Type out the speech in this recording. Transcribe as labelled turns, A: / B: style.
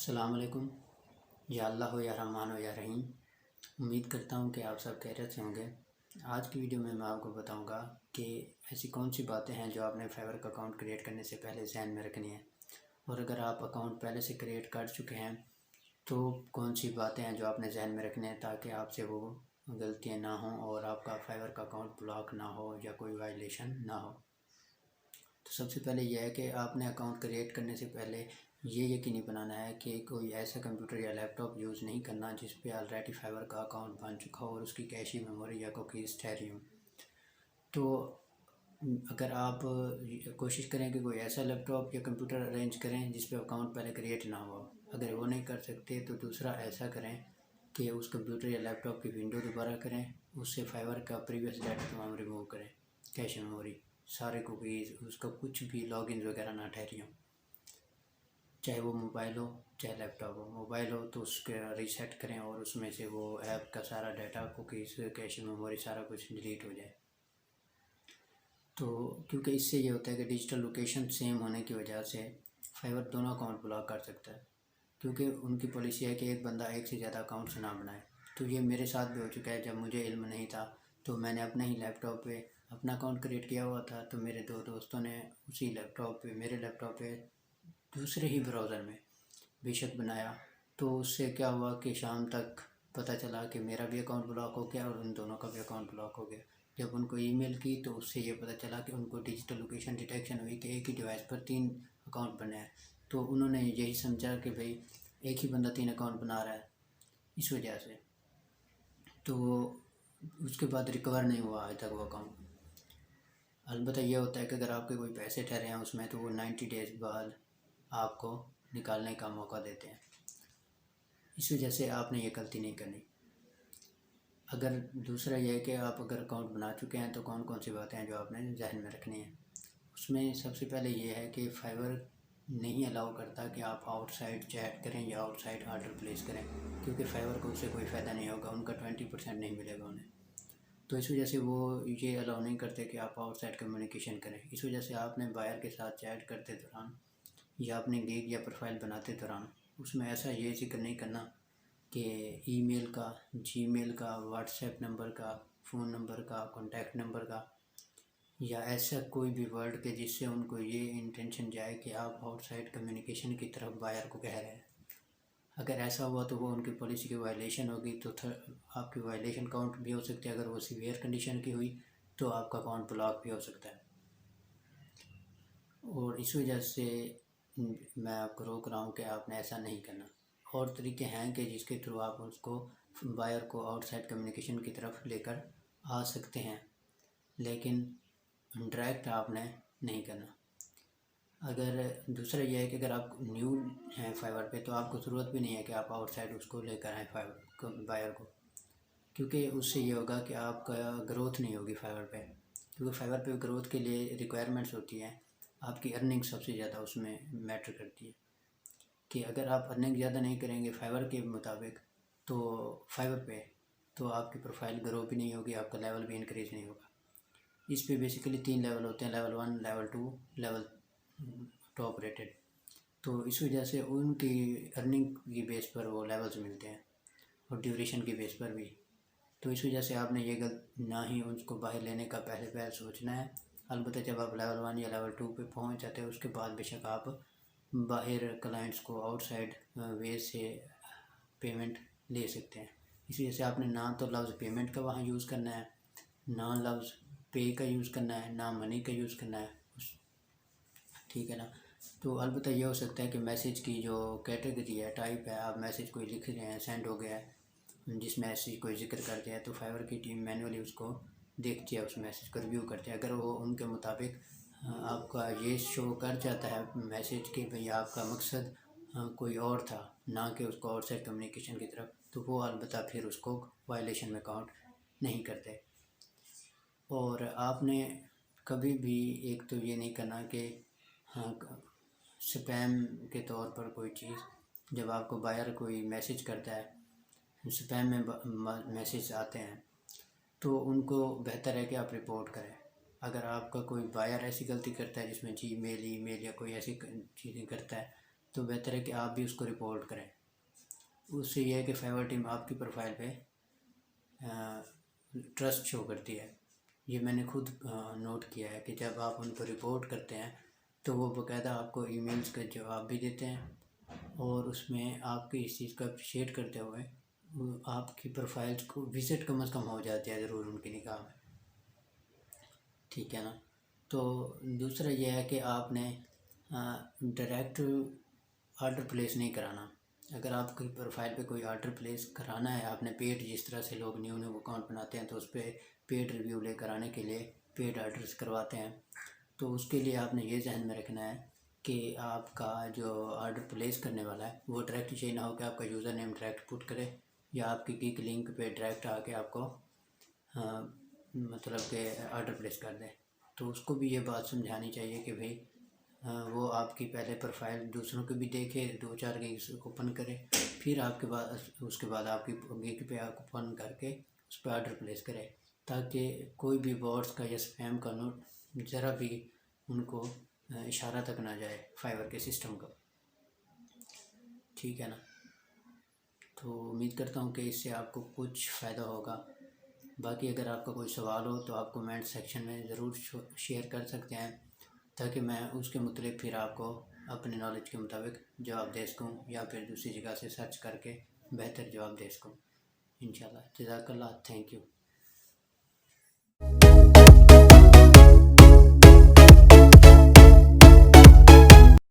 A: السلام علیکم۔ یا اللہ ہو یا رحمان ہو یا رحیم۔ امید کرتا ہوں کہ آپ سب خیریت سے ہوں گے۔ آج کی ویڈیو میں آپ کو بتاؤں گا کہ ایسی کون سی باتیں ہیں جو آپ نے فائور کا اکاؤنٹ کریٹ کرنے سے پہلے ذہن میں رکھنی ہیں، اور اگر آپ اکاؤنٹ پہلے سے کریٹ کر چکے ہیں تو کون سی باتیں ہیں جو آپ نے ذہن میں رکھنی ہیں تاکہ آپ سے وہ غلطیاں نہ ہوں اور آپ کا فائور کا اکاؤنٹ بلاک نہ ہو یا کوئی وائلیشن نہ ہو۔ تو سب سے پہلے یہ ہے کہ آپ نے اکاؤنٹ کریٹ کرنے سے پہلے یہ یقینی بنانا ہے کہ کوئی ایسا کمپیوٹر یا لیپ ٹاپ یوز نہیں کرنا جس پہ آلریڈی فائور کا اکاؤنٹ بن چکا ہو اور اس کی کیشی میموری یا کوکیز ٹھہری ہوں۔ تو اگر آپ کوشش کریں کہ کوئی ایسا لیپ ٹاپ یا کمپیوٹر ارینج کریں جس پہ اکاؤنٹ پہلے کریٹ نہ ہوا، اگر وہ نہیں کر سکتے تو دوسرا ایسا کریں کہ اس کمپیوٹر یا لیپ ٹاپ کی ونڈو دوبارہ کریں، اس سے فائور کا پریویس ڈیٹا تمام ریموو کریں، کیشی میموری سارے کوکیز، اس کا کچھ بھی لاگ ان وغیرہ نہ ٹھہری ہوں، چاہے وہ موبائل ہو چاہے لیپ ٹاپ ہو۔ موبائل ہو تو اس کا ریسیٹ کریں اور اس میں سے وہ ایپ کا سارا ڈیٹا، کوکیز، کیشی میموری سارا کچھ ڈیلیٹ ہو جائے۔ تو کیونکہ اس سے یہ ہوتا ہے کہ ڈیجیٹل لوکیشن سیم ہونے کی وجہ سے فائور دونوں اکاؤنٹ بلاک کر سکتا ہے، کیونکہ ان کی پالیسی ہے کہ ایک بندہ ایک سے زیادہ اکاؤنٹس نہ بنائے۔ تو یہ میرے ساتھ بھی ہو چکا ہے، جب مجھے علم نہیں تھا تو میں نے اپنے ہی لیپ ٹاپ پہ اپنا اکاؤنٹ کریٹ کیا ہوا تھا، تو میرے دو دوستوں نے اسی لیپ ٹاپ پہ، میرے لیپ ٹاپ پہ دوسرے ہی براؤزر میں بے شک بنایا۔ تو اس سے کیا ہوا کہ شام تک پتہ چلا کہ میرا بھی اکاؤنٹ بلاک ہو گیا اور ان دونوں کا بھی اکاؤنٹ بلاک ہو گیا۔ جب ان کو ای میل کی تو اس سے یہ پتہ چلا کہ ان کو ڈیجیٹل لوکیشن ڈیٹیکشن ہوئی کہ ایک ہی ڈیوائس پر 3 اکاؤنٹ بنے ہیں۔ تو انہوں نے یہی سمجھا کہ بھئی ایک ہی بندہ 3 اکاؤنٹ بنا رہا ہے، اس وجہ سے تو اس کے بعد ریکور نہیں ہوا آج تک وہ اکاؤنٹ۔ البتہ یہ ہوتا ہے کہ اگر آپ کے کوئی پیسے ٹھہرے ہیں اس میں تو وہ 90 ڈیز بعد آپ کو نکالنے کا موقع دیتے ہیں، اس وجہ سے آپ نے یہ غلطی نہیں کرنی۔ اگر دوسرا یہ ہے کہ آپ اگر اکاؤنٹ بنا چکے ہیں تو کون کون سی باتیں ہیں جو آپ نے ذہن میں رکھنی ہیں۔ اس میں سب سے پہلے یہ ہے کہ فائور نہیں الاؤ کرتا کہ آپ آؤٹ سائڈ چیٹ کریں یا آؤٹ سائڈ آرڈر پلیس کریں، کیونکہ فائور کو اس سے کوئی فائدہ نہیں ہوگا، ان کا 20% نہیں ملے گا انہیں۔ تو اس وجہ سے وہ یہ الاؤ نہیں کرتے کہ آپ آؤٹ سائڈ کمیونیکیشن کریں۔ اس وجہ سے آپ نے بائر کے ساتھ چیٹ کرتے دوران یا اپنی گیگ یا پروفائل بناتے دوران اس میں ایسا یہ ذکر نہیں کرنا کہ ای میل کا، جی میل کا، واٹس ایپ نمبر کا، فون نمبر کا، کانٹیکٹ نمبر کا، یا ایسا کوئی بھی ورڈ کے جس سے ان کو یہ انٹینشن جائے کہ آپ آؤٹ سائڈ کمیونیکیشن کی طرف بائر کو کہہ رہے ہیں۔ اگر ایسا ہوا تو وہ ان کی پالیسی کی وائلیشن ہوگی، تو آپ کی وائلیشن کاؤنٹ بھی ہو سکتی ہے۔ اگر وہ سیویئر کنڈیشن کی ہوئی تو آپ کا اکاؤنٹ بلاک بھی ہو سکتا ہے، اور اس وجہ سے میں آپ کو روک رہا ہوں کہ آپ نے ایسا نہیں کرنا۔ اور طریقے ہیں کہ جس کے تھرو آپ اس کو بائر کو آؤٹ سائڈ کمیونیکیشن کی طرف لے کر آ سکتے ہیں، لیکن ڈائریکٹ آپ نے نہیں کرنا۔ اگر دوسرا یہ ہے کہ اگر آپ نیو ہیں فائور پہ تو آپ کو ضرورت بھی نہیں ہے کہ آپ آؤٹ سائڈ اس کو لے کر آئیں فائور بائر کو، کیونکہ اس سے یہ ہوگا کہ آپ کا گروتھ نہیں ہوگی فائور پہ، کیونکہ فائور پہ گروتھ کے لیے ریکوائرمنٹس ہوتی ہیں۔ آپ کی ارننگ سب سے زیادہ اس میں میٹر کرتی ہے، کہ اگر آپ ارننگ زیادہ نہیں کریں گے فائور کے مطابق تو فائور پہ تو آپ کی پروفائل گرو بھی نہیں ہوگی، آپ کا لیول بھی انکریز نہیں ہوگا۔ اس پہ بیسیکلی 3 لیول ہوتے ہیں، level 1، level 2، level top rated. تو اس وجہ سے ان کی ارننگ کی بیس پر وہ لیولز ملتے ہیں اور ڈیوریشن کی بیس پر بھی۔ تو اس وجہ سے آپ نے یہ نہ ہی ان کو باہر لینے کا پہلے سوچنا ہے۔ البتہ جب آپ لیول 1 یا لیول 2 پہ پہنچ جاتے ہیں اس کے بعد بے شک آپ باہر کلائنٹس کو آؤٹ سائڈ وے سے پیمنٹ لے سکتے ہیں۔ اس وجہ سے آپ نے نہ تو لفظ پیمنٹ کا وہاں یوز کرنا ہے، نہ لفظ پے کا یوز کرنا ہے، نہ منی کا یوز کرنا ہے، ٹھیک ہے نا۔ تو البتہ یہ ہو سکتا ہے کہ میسیج کی جو کیٹیگری ہے، ٹائپ ہے، آپ میسیج کوئی لکھ رہے ہیں، سینڈ ہو گیا ہے جس میسیج کوئی ذکر کر دیا ہے، تو فائور کی ٹیم مینولی اس کو دیکھتی ہے، اس میسیج کو ریویو کرتی ہے۔ اگر وہ ان کے مطابق آپ کا یہ شو کر جاتا ہے میسیج کہ بھئی آپ کا مقصد کوئی اور تھا، نہ کہ اس کو آؤٹ سائڈ کمیونیکیشن کی طرف، تو وہ البتہ پھر اس کو وائلیشن میں کاؤنٹ نہیں کرتے۔ اور آپ نے کبھی بھی ایک تو یہ نہیں کرنا کہ سپیم کے طور پر کوئی چیز، جب آپ کو بائر کوئی میسیج کرتا ہے، سپیم میں میسیج آتے ہیں تو ان کو بہتر ہے کہ آپ رپورٹ کریں۔ اگر آپ کا کوئی بائر ایسی غلطی کرتا ہے جس میں جی میل، ای میل یا کوئی ایسی چیزیں کرتا ہے تو بہتر ہے کہ آپ بھی اس کو رپورٹ کریں. اس سے یہ ہے کہ فیور ٹیم آپ کی پروفائل پہ ٹرسٹ شو کرتی ہے. یہ میں نے خود نوٹ کیا ہے کہ جب آپ ان کو رپورٹ کرتے ہیں تو وہ باقاعدہ آپ کو ای میلز کا جواب بھی دیتے ہیں، اور اس میں آپ کی اس چیز کو اپریشیٹ کرتے ہوئے آپ کی پروفائلز کو وزٹ کم از کم ہو جاتی ہے ضرور ان کی نگاہ میں. ٹھیک ہے نا. تو دوسرا یہ ہے کہ آپ نے ڈائریکٹ آرڈر پلیس نہیں کرانا. اگر آپ کی پروفائل پہ کوئی آرڈر پلیس کرانا ہے، آپ نے پیڈ، جس طرح سے لوگ نیو اکاؤنٹ بناتے ہیں تو اس پہ پیڈ ریویو لے کر آنے کے لیے پیڈ آرڈرز کرواتے ہیں، تو اس کے لیے آپ نے یہ ذہن میں رکھنا ہے کہ آپ کا جو آرڈر پلیس کرنے والا ہے وہ ڈائریکٹ یہ نہ ہو کہ آپ کا یوزر نیم ڈائریکٹ پٹ کرے یا آپ کی گیک لنک پہ ڈائریکٹ آ کے آپ کو مطلب کہ آرڈر پلیس کر دیں. تو اس کو بھی یہ بات سمجھانی چاہیے کہ بھئی وہ آپ کی پہلے پروفائل دوسروں کے بھی دیکھے، 2-4 گیگز اوپن کرے، پھر آپ کے بعد اس کے بعد آپ کی گیگ پہ اوپن کر کے اس پہ آرڈر پلیس کرے، تاکہ کوئی بھی بوٹس کا یا اسپیم کا نوٹ ذرا بھی ان کو اشارہ تک نہ جائے فائور کے سسٹم کا. ٹھیک ہے نا. تو امید کرتا ہوں کہ اس سے آپ کو کچھ فائدہ ہوگا. باقی اگر آپ کا کوئی سوال ہو تو آپ کومنٹ سیکشن میں ضرور شیئر کر سکتے ہیں، تاکہ میں اس کے متعلق پھر آپ کو اپنے نالج کے مطابق جواب دے سکوں یا پھر دوسری جگہ سے سرچ کر کے بہتر جواب دے سکوں. انشاءاللہ. جزاک اللہ. Thank you.